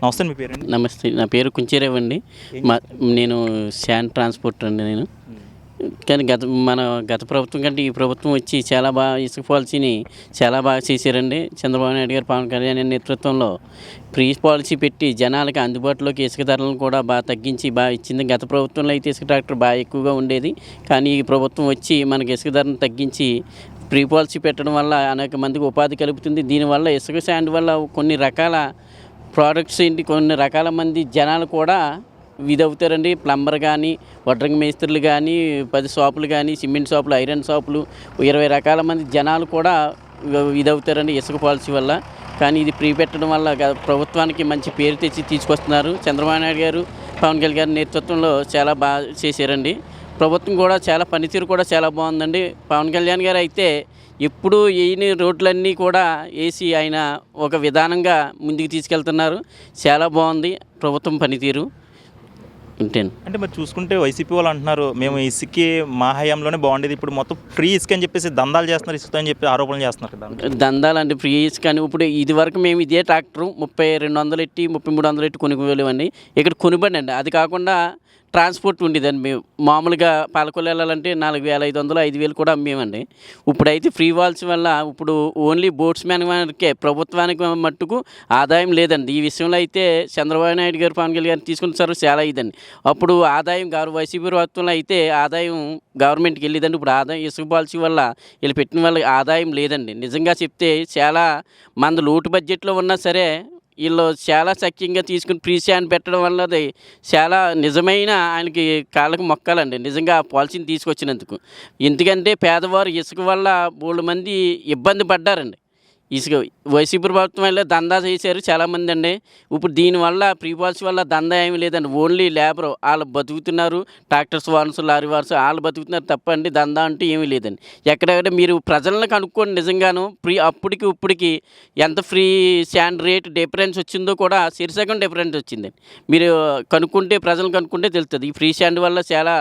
నమస్తే, మీ పేరండి? నమస్తే, నా పేరు కుంచేరేవండి. మా నేను శాండ్ ట్రాన్స్పోర్ట్ అండి నేను. కానీ గత ప్రభుత్వం కంటే ఈ ప్రభుత్వం వచ్చి చాలా బాగా ఇసుక పాలసీని చాలా బాగా చేశారండి. చంద్రబాబు నాయుడు గారు, పవన్ కళ్యాణ్ నేతృత్వంలో ఫ్రీ పాలసీ పెట్టి జనాలకి అందుబాటులోకి ఇసుక ధరలను కూడా బాగా తగ్గించి బాగా ఇచ్చింది. గత ప్రభుత్వంలో అయితే ఇసుక ట్రాక్టర్ బాగా ఎక్కువగా ఉండేది, కానీ ఈ ప్రభుత్వం వచ్చి మనకి ఇసుక ధరను తగ్గించి ఫ్రీ పాలసీ పెట్టడం వల్ల అనేక మందికి ఉపాధి కలుగుతుంది. దీనివల్ల ఇసుక శాండ్ వల్ల కొన్ని రకాల ప్రోడక్ట్స్ ఏంటి, కొన్ని రకాల మంది జనాలు కూడా ఇదవుతారండి. ప్లంబర్ కానీ, వడ్రంగి మేస్త్రులు కానీ, 10 షాపులు కానీ, సిమెంట్ షాపులు, ఐరన్ షాపులు, 20 రకాల మంది జనాలు కూడా ఇదవుతారండి ఇసుక పాలసీ వల్ల. కానీ ఇది ఫ్రీ పెట్టడం వల్ల ప్రభుత్వానికి మంచి పేరు తెచ్చి తీసుకొస్తున్నారు. చంద్రబాబు నాయుడు గారు, పవన్ కళ్యాణ్ గారి నేతృత్వంలో చాలా బాగా చేశారండి. ప్రభుత్వం కూడా చాలా పనితీరు కూడా చాలా బాగుందండి. పవన్ కళ్యాణ్ గారు అయితే ఎప్పుడు వేయని రోడ్లన్నీ కూడా వేసి ఆయన ఒక విధానంగా ముందుకు తీసుకెళ్తున్నారు. చాలా బాగుంది ప్రభుత్వం పనితీరు. అంటే మరి చూసుకుంటే వైసీపీ వాళ్ళు అంటున్నారు, మేము ఇసుకి మా హయాంలోనే బాగుండేది, ఇప్పుడు మొత్తం ఫ్రీ ఇసుక అని చెప్పేసి దందాలు చేస్తున్నారు, ఇసుక అని చెప్పి ఆరోపణలు చేస్తున్నారు కదా. దందాలు అంటే ఫ్రీ ఇసుక అని ఇప్పుడు ఇది వరకు మేము ఇదే ట్రాక్టరు 3200 ఎట్టి 3300 ఎట్టి కొనుగోలేవండి. ఇక్కడ కొనుబండి అండి. అది కాకుండా ట్రాన్స్పోర్ట్ ఉండేదండి. మేము మామూలుగా పాలకొల్లు వెళ్ళాలంటే 4500 5000 కూడా అమ్మేమండి. ఇప్పుడైతే ఫ్రీ వాల్స్ వల్ల ఇప్పుడు ఓన్లీ బోట్స్ మ్యాన్ వరకే, ప్రభుత్వానికి మట్టుకు ఆదాయం లేదండి. ఈ విషయంలో అయితే చంద్రబాబు నాయుడు గారు, పవన్ కళ్యాణ్ గారు తీసుకుంటారు చాలా ఇదండి. అప్పుడు ఆదాయం వైసీపీ ప్రభుత్వంలో అయితే ఆదాయం గవర్నమెంట్కి వెళ్ళేదండి. ఇప్పుడు ఆదాయం ఇసుక పాలసీ వల్ల వీళ్ళు పెట్టిన వాళ్ళకి ఆదాయం లేదండి. నిజంగా చెప్తే చాలా మంది లోటు బడ్జెట్లో ఉన్నా సరే వీళ్ళు చాలా సఖ్యంగా తీసుకుని ఫ్రీ శాండ్ పెట్టడం వల్ల అది చాలా నిజమైన ఆయనకి కాళ్ళకు మొక్కాలండి నిజంగా ఆ పాలసీని తీసుకొచ్చినందుకు. ఎందుకంటే పేదవారు ఇసుక వల్ల బోల్డు మంది ఇబ్బంది పడ్డారండి. ఇసుక వైసీపీ ప్రభుత్వం వల్ల దందా చేశారు చాలామంది అండి. ఇప్పుడు దీనివల్ల ఫ్రీ పాలసీ వల్ల దందా ఏమీ లేదండి. ఓన్లీ లేబర్ వాళ్ళు బతుకుతున్నారు, ట్రాక్టర్స్ వారసు, లారీ వారసు వాళ్ళు బతుకుతున్నారు తప్పండి. దందా అంటూ ఏమీ లేదండి. ఎక్కడెక్కడ మీరు ప్రజలను కనుక్కోండి, నిజంగాను అప్పటికి ఇప్పటికి ఎంత ఫ్రీ శాండ్ రేట్ డిఫరెన్స్ వచ్చిందో కూడా శీర్షకం డిఫరెన్స్ వచ్చిందండి. మీరు ప్రజలను కనుక్కుంటే తెలుస్తుంది. ఈ ఫ్రీ శాండ్ వల్ల చాలా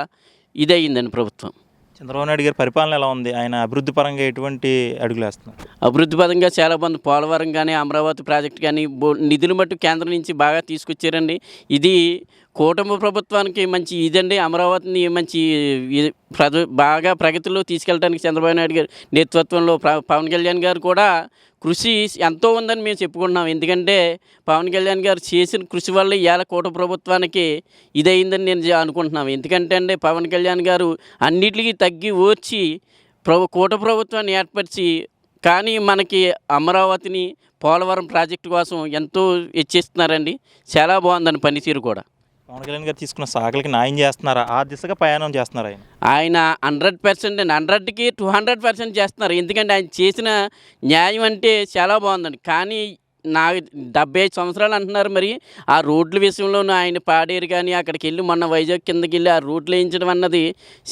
ఇదయ్యిందండి ప్రభుత్వం. చంద్రబాబు నాయుడు గారి పరిపాలన ఎలా ఉంది? ఆయన అభివృద్ధి పరంగా ఎటువంటి అడుగులు వేస్తున్నారు? అభివృద్ధి పరంగా చాలా బాగుంది. పోలవరం కానీ, అమరావతి ప్రాజెక్టు కానీ నిధులు మట్టు కేంద్రం నుంచి బాగా తీసుకొచ్చారండి. ఇది కూటమి ప్రభుత్వానికి మంచి ఇదండి. అమరావతిని మంచి బాగా ప్రగతిలో తీసుకెళ్ళడానికి చంద్రబాబు నాయుడు గారి నేతృత్వంలో పవన్ కళ్యాణ్ గారు కూడా కృషి ఎంతో ఉందని మేము చెప్పుకుంటున్నాం. ఎందుకంటే పవన్ కళ్యాణ్ గారు చేసిన కృషి వల్ల ఇవాళ కూటమి ప్రభుత్వానికి ఇదయిందని నేను అనుకుంటున్నాను. ఎందుకంటే అండి పవన్ కళ్యాణ్ గారు అన్నిటికీ తగ్గి ఓర్చి కూటమి ప్రభుత్వాన్ని ఏర్పరిచి, కానీ మనకి అమరావతిని, పోలవరం ప్రాజెక్టు కోసం ఎంతో ఇచ్చేస్తున్నారండి. చాలా బాగుందని పనితీరు కూడా. పవన్ కళ్యాణ్ గారు తీసుకున్న సాగులకి న్యాయం చేస్తున్నారా? ఆ దిశగా ప్రయాణం చేస్తున్నారు ఆయన 100% అండి. 100కి 200% చేస్తున్నారు. ఎందుకంటే ఆయన చేసిన న్యాయం అంటే చాలా బాగుందండి. కానీ 75 సంవత్సరాలు అంటున్నారు. మరి ఆ రోడ్ల విషయంలోనూ ఆయన పాడేరు కానీ అక్కడికి వెళ్ళి మొన్న వైజాగ్ కిందకి వెళ్ళి ఆ రోడ్లు వేయించడం అన్నది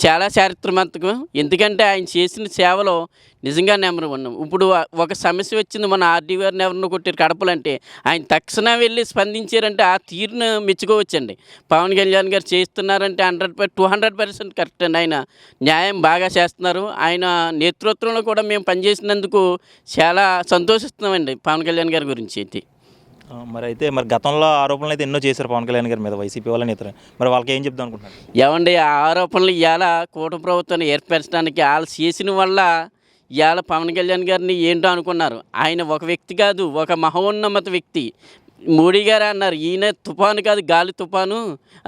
చాలా చారిత్రాత్మకం. ఎందుకంటే ఆయన చేసిన సేవలో నిజంగా నెంబర్ 1. ఇప్పుడు ఒక సమస్య వచ్చింది, మన ఆర్డీ గారిని ఎవరినో కొట్టారు కడపలంటే ఆయన తక్షణం వెళ్ళి స్పందించారంటే ఆ తీరును మెచ్చుకోవచ్చండి. పవన్ కళ్యాణ్ గారు చేస్తున్నారంటే 200% కరెక్ట్ అండి. ఆయన న్యాయం బాగా చేస్తున్నారు. ఆయన నేతృత్వంలో కూడా మేము పనిచేసినందుకు చాలా సంతోషిస్తున్నామండి పవన్ కళ్యాణ్ గారి గురించి అయితే. మరి గతంలో ఆరోపణలు అయితే ఎన్నో చేశారు పవన్ కళ్యాణ్ గారి మీద వైసీపీ వాళ్ళ నేతలు. మరి వాళ్ళకి ఏం చెప్దాం అనుకుంటున్నారు? ఏమండి, ఆ ఆరోపణలు ఇవాళ కూటమి ప్రభుత్వాన్ని ఏర్పరచడానికి వాళ్ళు చేసిన వల్ల ఇవాళ పవన్ కళ్యాణ్ గారిని ఏంటో అనుకున్నారు. ఆయన ఒక వ్యక్తి కాదు, ఒక మహోన్నత వ్యక్తి. మోడీ గారు అన్నారు ఈయన తుఫాను కాదు గాలి తుఫాను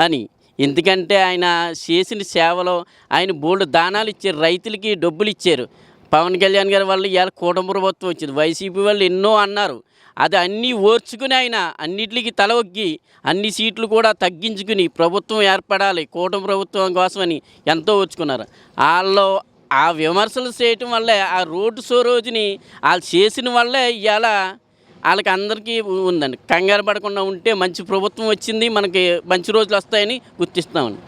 అని. ఎందుకంటే ఆయన చేసిన సేవలో ఆయన బోల్డ్ దానాలు ఇచ్చారు, రైతులకి డబ్బులు ఇచ్చారు. పవన్ కళ్యాణ్ గారి వల్ల ఇవాళ కూటమి ప్రభుత్వం వచ్చింది. వైసీపీ వాళ్ళు ఎన్నో అన్నారు, అది అన్నీ ఓర్చుకుని ఆయన అన్నిటికీ తల ఒగ్గి అన్ని సీట్లు కూడా తగ్గించుకుని ప్రభుత్వం ఏర్పడాలి కూటమి ప్రభుత్వం కోసమని ఎంతో ఓర్చుకున్నారు. వాళ్ళు ఆ విమర్శలు చేయటం వల్లే ఆ రోడ్డు షో రోజుని వాళ్ళు చేసిన వల్లే ఇవాళ వాళ్ళకి అందరికీ ఉందండి. కంగారు పడకుండా ఉంటే మంచి ప్రభుత్వం వచ్చింది, మనకి మంచి రోజులు వస్తాయని గుర్తిస్తామండి.